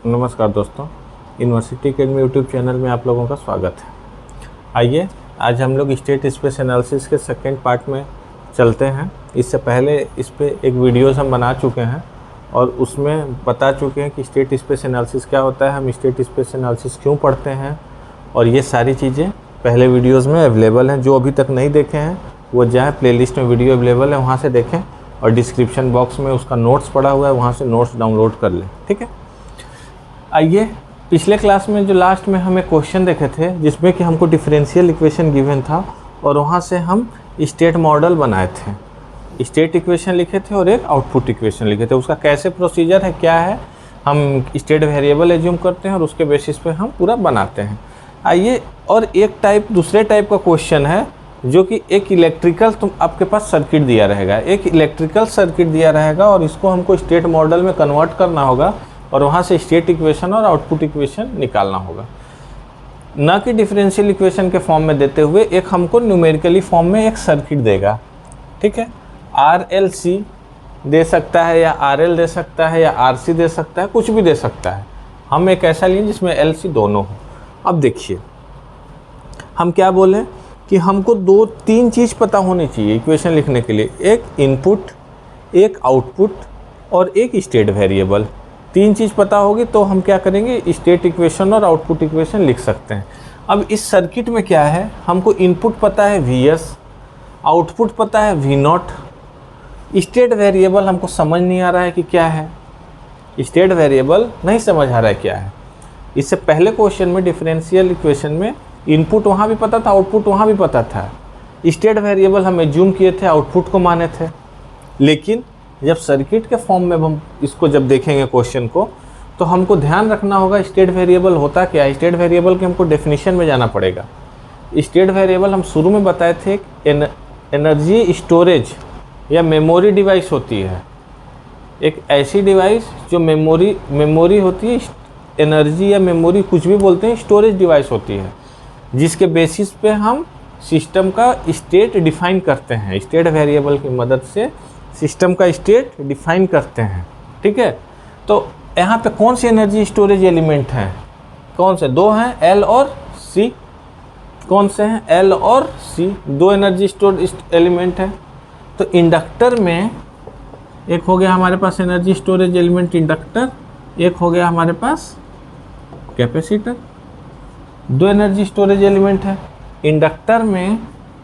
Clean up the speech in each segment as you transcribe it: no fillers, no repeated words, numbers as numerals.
नमस्कार दोस्तों, university academy YouTube channel में आप लोगों का स्वागत है। आइए आज हम लोग स्टेट स्पेस एनालिसिस के सेकंड पार्ट में चलते हैं। इससे पहले इस पे एक वीडियोस हम बना चुके हैं और उसमें बता चुके हैं कि स्टेट स्पेस एनालिसिस क्या होता है, हम स्टेट स्पेस एनालिसिस क्यों पढ़ते हैं, और ये सारी चीज़ें पहले वीडियोज़ में अवेलेबल हैं। जो अभी तक नहीं देखे हैं वो जाएँ, प्लेलिस्ट में वीडियो अवेलेबल है, वहाँ से देखें, और डिस्क्रिप्शन बॉक्स में उसका नोट्स पड़ा हुआ है, वहाँ से नोट्स डाउनलोड कर लें। ठीक है, आइए पिछले क्लास में जो लास्ट में हमें क्वेश्चन देखे थे जिसमें कि हमको डिफरेंशियल इक्वेशन गिवन था और वहाँ से हम स्टेट मॉडल बनाए थे, स्टेट इक्वेशन लिखे थे और एक आउटपुट इक्वेशन लिखे थे। उसका कैसे प्रोसीजर है, क्या है, हम स्टेट वेरिएबल एज्यूम करते हैं और उसके बेसिस पे हम पूरा बनाते हैं। आइए, और एक दूसरे टाइप का क्वेश्चन है जो कि एक इलेक्ट्रिकल आपके पास सर्किट दिया रहेगा, एक इलेक्ट्रिकल सर्किट दिया रहेगा और इसको हमको स्टेट मॉडल में कन्वर्ट करना होगा और वहाँ से स्टेट इक्वेशन और आउटपुट इक्वेशन निकालना होगा, ना कि डिफरेंशियल इक्वेशन के फॉर्म में देते हुए एक हमको न्यूमेरिकली फॉर्म में एक सर्किट देगा। ठीक है, RLC दे सकता है या RL दे सकता है या RC दे सकता है, कुछ भी दे सकता है। हम एक ऐसा लिए जिसमें LC दोनों हो। अब देखिए हम क्या बोलें कि हमको 2-3 चीज़ पता होनी चाहिए इक्वेशन लिखने के लिए, एक इनपुट, एक आउटपुट और एक स्टेट वेरिएबल। 3 चीज़ पता होगी तो हम क्या करेंगे, स्टेट इक्वेशन और आउटपुट इक्वेशन लिख सकते हैं। अब इस सर्किट में क्या है, हमको इनपुट पता है VS, आउटपुट पता है V0, स्टेट वेरिएबल हमको समझ नहीं आ रहा है कि क्या है, स्टेट वेरिएबल नहीं समझ आ रहा है क्या है। इससे पहले क्वेश्चन में डिफरेंशियल इक्वेशन में इनपुट वहाँ भी पता था, आउटपुट वहाँ भी पता था, स्टेट वेरिएबल हम एज्यूम किए थे, आउटपुट को माने थे। लेकिन जब सर्किट के फॉर्म में हम इसको जब देखेंगे क्वेश्चन को, तो हमको ध्यान रखना होगा स्टेट वेरिएबल होता क्या है। स्टेट वेरिएबल के हमको डेफिनेशन में जाना पड़ेगा। स्टेट वेरिएबल हम शुरू में बताए थे, एनर्जी स्टोरेज या मेमोरी डिवाइस होती है, एक ऐसी डिवाइस जो मेमोरी होती है, एनर्जी या मेमोरी कुछ भी बोलते हैं, स्टोरेज डिवाइस होती है, जिसके बेसिस पे हम सिस्टम का स्टेट डिफाइन करते हैं। स्टेट वेरिएबल की मदद से सिस्टम का स्टेट डिफाइन करते हैं। ठीक है, तो यहाँ पे कौन सी एनर्जी स्टोरेज एलिमेंट हैं, कौन से? 2 हैं, L और C। कौन से हैं? L और C, 2 एनर्जी स्टोरेज एलिमेंट हैं। तो इंडक्टर में एक हो गया हमारे पास एनर्जी स्टोरेज एलिमेंट इंडक्टर, एक हो गया हमारे पास कैपेसिटर। 2 एनर्जी स्टोरेज एलिमेंट है। इंडक्टर में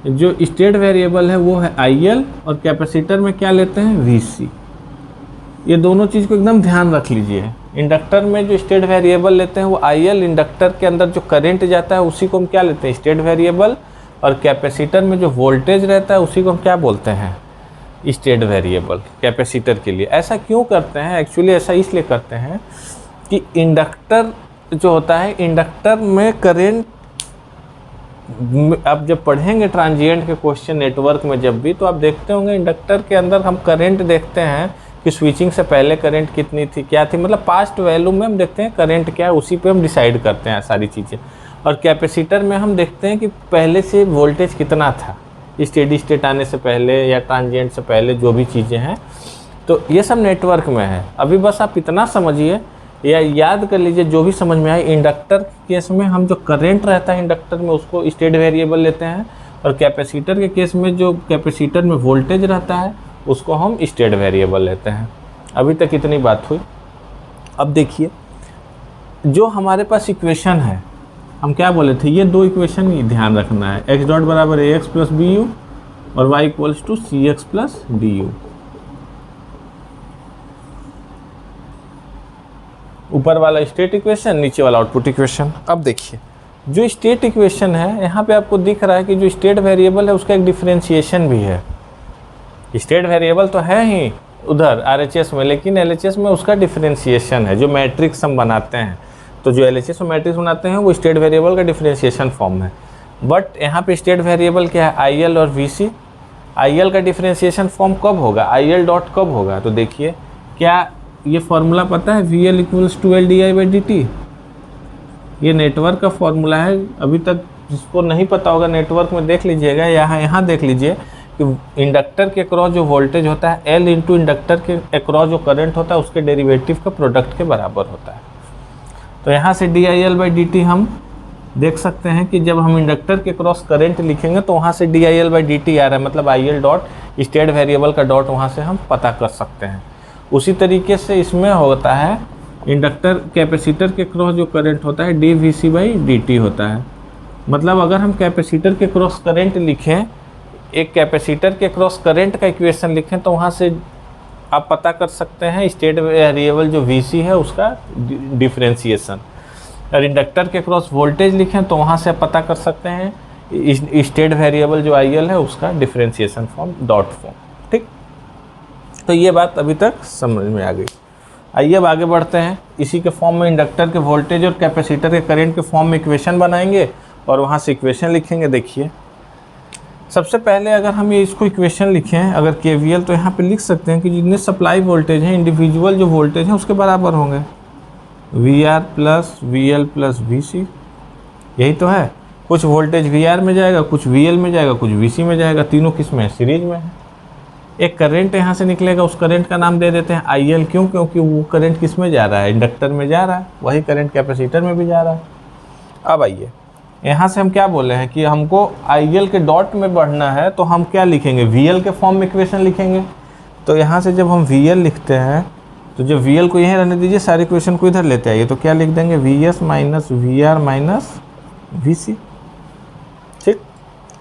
जो स्टेट वेरिएबल है वो है IL और कैपेसिटर में क्या लेते हैं, VC। ये दोनों चीज़ को एकदम ध्यान रख लीजिए। इंडक्टर में जो स्टेट वेरिएबल लेते हैं वो IL, इंडक्टर के अंदर जो करंट जाता है उसी को हम क्या लेते हैं, स्टेट वेरिएबल, और कैपेसिटर में जो वोल्टेज रहता है उसी को हम क्या बोलते हैं, स्टेट वेरिएबल, कैपेसिटर के लिए। ऐसा क्यों करते हैं? एक्चुअली ऐसा इसलिए करते हैं कि इंडक्टर जो होता है, इंडक्टर में करेंट, आप जब पढ़ेंगे ट्रांजिएंट के क्वेश्चन नेटवर्क में जब भी, तो आप देखते होंगे इंडक्टर के अंदर हम करंट देखते हैं कि स्विचिंग से पहले करंट कितनी थी, क्या थी, मतलब पास्ट वैल्यू में हम देखते हैं करंट क्या है, उसी पे हम डिसाइड करते हैं सारी चीज़ें। और कैपेसिटर में हम देखते हैं कि पहले से वोल्टेज कितना था, स्टेडी स्टेट आने से पहले या ट्रांजिएंट से पहले, जो भी चीज़ें हैं। तो ये सब नेटवर्क में है। अभी बस आप इतना समझिए या याद कर लीजिए जो भी समझ में आए। इंडक्टर केस में हम जो करंट रहता है इंडक्टर में उसको स्टेट वेरिएबल लेते हैं, और कैपेसिटर के केस में जो कैपेसिटर में वोल्टेज रहता है उसको हम स्टेट वेरिएबल लेते हैं। अभी तक इतनी बात हुई। अब देखिए जो हमारे पास इक्वेशन है, हम क्या बोले थे, ये 2 इक्वेशन ही ध्यान रखना है, x डॉट बराबर ax प्लस bu और y equals to cx plus du। ऊपर वाला स्टेट इक्वेशन, नीचे वाला आउटपुट इक्वेशन। अब देखिए जो स्टेट इक्वेशन है, यहाँ पे आपको दिख रहा है कि जो स्टेट वेरिएबल है उसका एक डिफरेंशिएशन भी है। स्टेट वेरिएबल तो है ही उधर RHS में, लेकिन LHS में उसका डिफरेंशिएशन है। जो मैट्रिक्स हम बनाते हैं, तो जो LHS में मैट्रिक्स बनाते हैं वो स्टेट वेरिएबल का डिफरेंशिएशन फॉर्म है। बट यहाँ पे स्टेट वेरिएबल क्या है, IL और VC। IL का डिफरेंशिएशन फॉर्म कब होगा, IL डॉट कब होगा? तो देखिए क्या ये फॉर्मूला पता है, VL इक्वल्स टू LdI/dt। ये नेटवर्क का फॉर्मूला है। अभी तक जिसको नहीं पता होगा नेटवर्क में देख लीजिएगा, यहाँ देख लीजिए कि इंडक्टर के अक्रॉस जो वोल्टेज होता है L इंटू इंडक्टर के अक्रॉस जो करंट होता है उसके डेरिवेटिव का प्रोडक्ट के बराबर होता है। तो यहाँ से DIL/dt हम देख सकते हैं कि जब हम इंडक्टर के क्रॉस करंट लिखेंगे तो वहाँ से DIL/dt आ रहा है, मतलब IL डॉट स्टेट वेरिएबल का डॉट वहाँ से हम पता कर सकते हैं। उसी तरीके से इसमें होता है इंडक्टर कैपेसिटर के क्रॉस जो करंट होता है dVc/dt होता है। मतलब अगर हम कैपेसिटर के क्रॉस करंट लिखें, एक कैपेसिटर के क्रॉस करंट का इक्वेशन लिखें, तो वहाँ से आप पता कर सकते हैं स्टेट वेरिएबल जो Vc है उसका डिफ्रेंशिएशन। और इंडक्टर के क्रॉस वोल्टेज लिखें तो वहाँ से आप पता कर सकते हैं स्टेट वेरिएबल जो IL है उसका डिफ्रेंशिएशन फॉर्म, डॉट फॉर्म। ठीक, तो ये बात अभी तक समझ में आ गई। आइए अब आगे बढ़ते हैं। इसी के फॉर्म में इंडक्टर के वोल्टेज और कैपेसिटर के करंट के फॉर्म में इक्वेशन बनाएंगे और वहाँ से इक्वेशन लिखेंगे। देखिए, सबसे पहले अगर हम ये इसको इक्वेशन लिखें, अगर KVL, तो यहाँ पे लिख सकते हैं कि जितने सप्लाई वोल्टेज हैं इंडिविजुअल जो वोल्टेज हैं उसके बराबर होंगे, VR plus VL plus VC। यही तो है, कुछ वोल्टेज VR में जाएगा, कुछ VL में जाएगा, कुछ VC में जाएगा, तीनों किस में है, सीरीज में है। एक करंट यहाँ से निकलेगा, उस करंट का नाम दे देते हैं IL। क्यों? क्योंकि वो करंट किस में जा रहा है, इंडक्टर में जा रहा है, वही करंट कैपेसिटर में भी जा रहा है। अब आइए यहाँ से हम क्या बोले हैं कि हमको IL के डॉट में बढ़ना है, तो हम क्या लिखेंगे, VL के फॉर्म में इक्वेशन लिखेंगे। तो यहाँ से जब हम VL लिखते हैं तो जब VL को यहीं रहने दीजिए, सारे इक्वेशन को इधर लेते आइए, तो क्या लिख देंगे, VS minus VR minus VC। ठीक,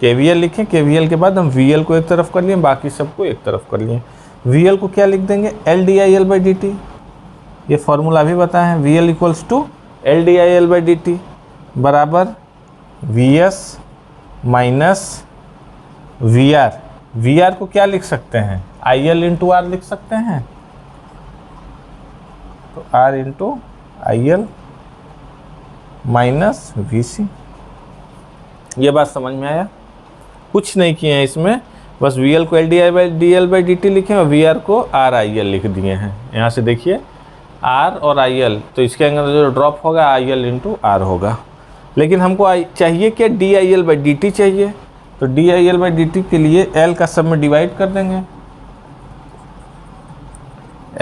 KVL लिखें, KVL के बाद हम VL को एक तरफ कर लिए, बाकी सबको एक तरफ कर लिए। VL को क्या लिख देंगे, LDIL/dt। ये फॉर्मूला भी बताए हैं, VL इक्वल्स टू LDIL/dt बराबर VS माइनस VR। VR को क्या लिख सकते हैं, IL इंटू R लिख सकते हैं, तो R into IL minus VC। ये बात समझ में आया? कुछ नहीं किए हैं इसमें, बस VL को LDIL/dt लिखे और VR को RIL लिख दिए हैं। यहाँ से देखिए R और IL, तो इसके अंदर जो ड्रॉप होगा IL इंटू R होगा। लेकिन हमको चाहिए क्या, DIL/dt चाहिए, तो DIL/dt के लिए L का सब में डिवाइड कर देंगे,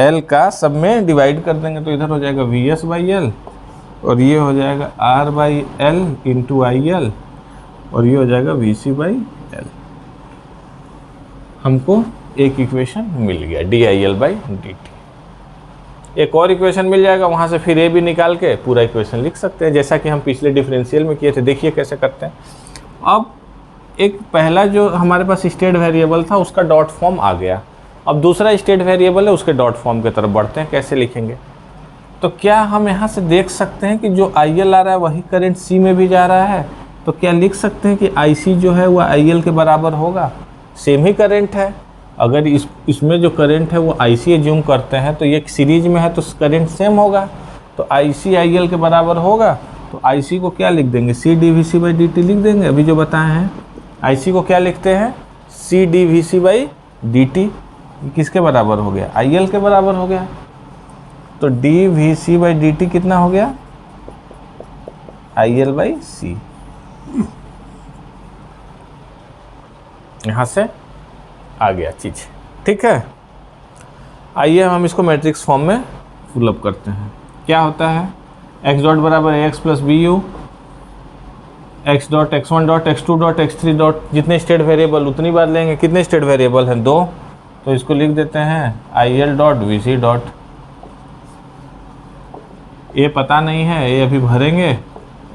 L का सब में डिवाइड कर देंगे, तो इधर हो जाएगा VS/L और ये हो जाएगा R/L इंटू IL और ये हो जाएगा VC/L। हमको एक इक्वेशन मिल गया DIL/dt। एक और इक्वेशन मिल जाएगा, वहाँ से फिर ये भी निकाल के पूरा इक्वेशन लिख सकते हैं, जैसा कि हम पिछले डिफरेंशियल में किए थे। देखिए कैसे करते हैं। अब एक पहला जो हमारे पास स्टेट वेरिएबल था उसका डॉट फॉर्म आ गया, अब दूसरा स्टेट वेरिएबल है उसके डॉट फॉर्म की तरफ बढ़ते हैं। कैसे लिखेंगे, तो क्या हम यहाँ से देख सकते हैं कि जो IL आ रहा है वही करंट C में भी जा रहा है, तो क्या लिख सकते हैं कि IC जो है वह IL के बराबर होगा, सेम ही करंट है। अगर इसमें जो करंट है वो IC एज्यूम करते हैं, तो ये सीरीज में है तो करंट सेम होगा, तो IC IL के बराबर होगा। तो IC को क्या लिख देंगे, CdVc/dt लिख देंगे। अभी जो बताए हैं IC को क्या लिखते हैं, CdVc/dt। किसके बराबर हो गया, IL के बराबर हो गया। तो dVc/dt कितना हो गया, IL/C। यहाँ से आ गया चीज़, ठीक है। आइए हम इसको मैट्रिक्स फॉर्म में फुलअप करते हैं। क्या होता है, x डॉट बराबर ax plus BU, x dot x1 dot x2 dot x3 dot, जितने स्टेट वेरिएबल उतनी बार लेंगे। कितने स्टेट वेरिएबल हैं, 2, तो इसको लिख देते हैं IL डॉट VC डॉट। ये पता नहीं है, ये अभी भरेंगे।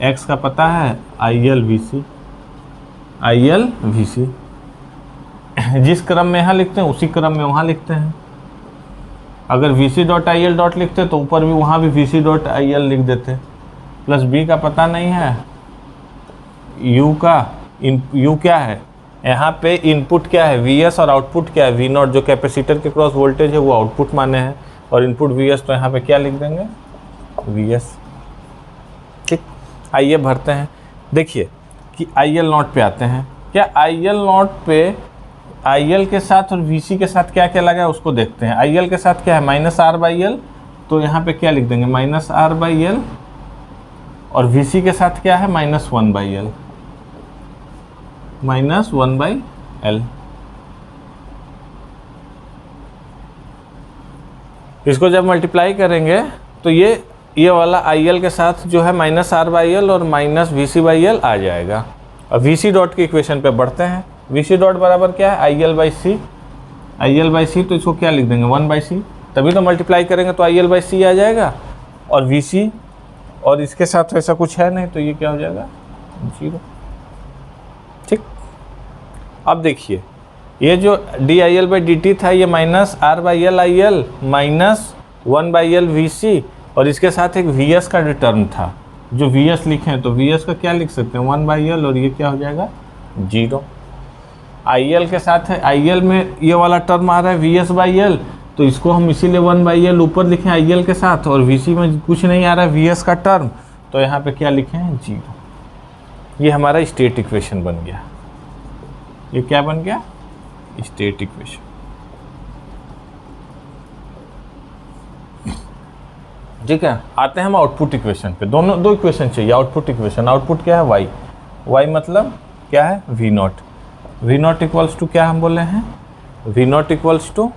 x का पता है IL VC। जिस क्रम में यहाँ लिखते हैं उसी क्रम में वहाँ लिखते हैं। अगर VC डॉट IL डॉट लिखते तो ऊपर भी वहाँ भी VC डॉट IL लिख देते। प्लस B का पता नहीं है, U क्या है, यहाँ पे इनपुट क्या है VS और आउटपुट क्या है V0, जो कैपेसिटर के क्रॉस वोल्टेज है वो आउटपुट माने हैं, और इनपुट VS, तो यहाँ पे क्या लिख देंगे VS। ठीक, आइए भरते हैं। देखिए कि IL नॉट पे आते हैं। क्या IL नॉट पे IL के साथ और VC के साथ क्या क्या लगा है उसको देखते हैं। IL के साथ क्या है, -R/L, तो यहाँ पे क्या लिख देंगे -R/L, और VC के साथ क्या है -1/L, -1/L। इसको जब मल्टीप्लाई करेंगे तो ये ये वाला आई एल के साथ जो है माइनस आर बाई एल और minus V C by L आ जाएगा। अब वी सी डॉट की इक्वेशन पे बढ़ते हैं। वी सी डॉट बराबर क्या है, I L by C. I L by C, तो इसको क्या लिख देंगे, 1 बाई सी, तभी तो मल्टीप्लाई करेंगे तो आई एल बाई सी आ जाएगा। और वी सी, और इसके साथ ऐसा कुछ है नहीं, तो ये क्या हो जाएगा, 0। ठीक, अब देखिए ये जो D I L by D T था, ये minus R by L I L minus 1 by L V C, और इसके साथ एक वी एस का टर्म था, जो वी एस लिखे हैं, तो वी एस का क्या लिख सकते हैं, 1 बाई एल, और ये क्या हो जाएगा, 0। आई एल के साथ है, आई एल में ये वाला टर्म आ रहा है वी एस बाई एल, तो इसको हम इसीलिए 1 बाई एल ऊपर लिखें आई एल के साथ, और वी सी में कुछ नहीं आ रहा है वी एस का टर्म, तो यहाँ पे क्या लिखे हैं, 0। ये हमारा स्टेट इक्वेशन बन गया। ये क्या बन गया, स्टेट इक्वेशन। ठीक है, आते हैं हम आउटपुट इक्वेशन पे। दो इक्वेशन चाहिए, आउटपुट इक्वेशन। आउटपुट क्या है, वाई। वाई मतलब क्या है, V naught. V not equals to क्या हम बोले हैं, V not equals to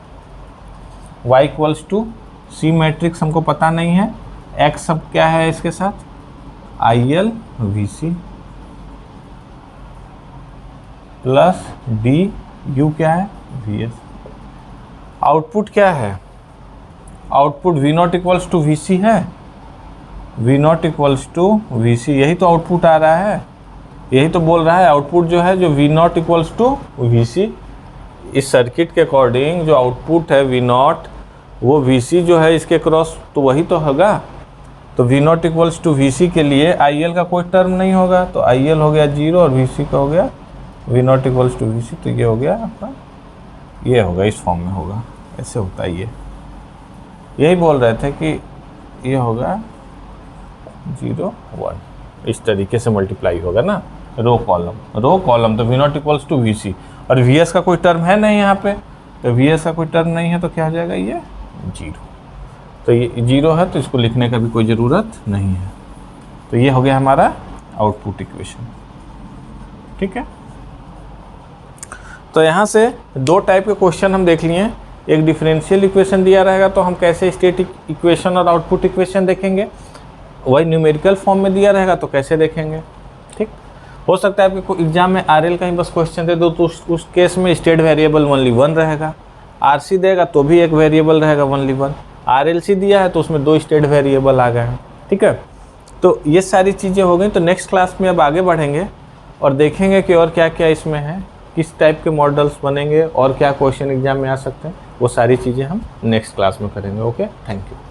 Y equals to C matrix हमको पता नहीं है, एक्स सब क्या है इसके साथ, I L V C plus D U क्या है, वी एस। आउटपुट क्या है, output V not equals to V C है, V not equals to V C, यही तो आउटपुट आ रहा है, यही तो बोल रहा है आउटपुट जो है, जो V not equals to V C. इस सर्किट के अकॉर्डिंग जो आउटपुट है वी नॉट, वो वी सी जो है इसके क्रॉस, तो वही तो होगा। तो V not equals to V C के लिए आई एल का कोई टर्म नहीं होगा, तो आई एल हो गया 0 और वी सी का हो गया V not equals to V C, तो ये हो गया आपका, ये होगा, इस फॉर्म में होगा, ऐसे होता है। ये यही बोल रहे थे कि ये होगा 0 1, इस तरीके से मल्टीप्लाई होगा ना, रो कॉलम, तो V not equals to V C, और वी एस का कोई टर्म है नहीं यहाँ पे, तो वी एस का कोई टर्म नहीं है, तो क्या हो जाएगा, ये 0। तो ये 0 है, तो इसको लिखने का भी कोई ज़रूरत नहीं है। तो ये हो गया हमारा आउटपुट इक्वेशन। ठीक है, तो यहाँ से दो टाइप के क्वेश्चन हम देख लिए। एक डिफरेंशियल इक्वेशन दिया रहेगा तो हम कैसे स्टेटिक इक्वेशन और आउटपुट इक्वेशन देखेंगे, वही न्यूमेरिकल फॉर्म में दिया रहेगा तो कैसे देखेंगे। ठीक, हो सकता है आपके एग्जाम में आरएल का ही बस क्वेश्चन दे दो, तो उस केस में स्टेट वेरिएबल ओनली 1 रहेगा। आरसी देगा तो भी एक वेरिएबल रहेगा ओनली 1। आरएलसी दिया है तो उसमें 2 स्टेट वेरिएबल आ गए हैं। ठीक है, तो ये सारी चीज़ें हो गई। तो नेक्स्ट क्लास में अब आगे बढ़ेंगे और देखेंगे कि और क्या क्या इसमें है, किस टाइप के मॉडल्स बनेंगे और क्या क्वेश्चन एग्जाम में आ सकते हैं, वो सारी चीज़ें हम नेक्स्ट क्लास में करेंगे। Okay, thank you.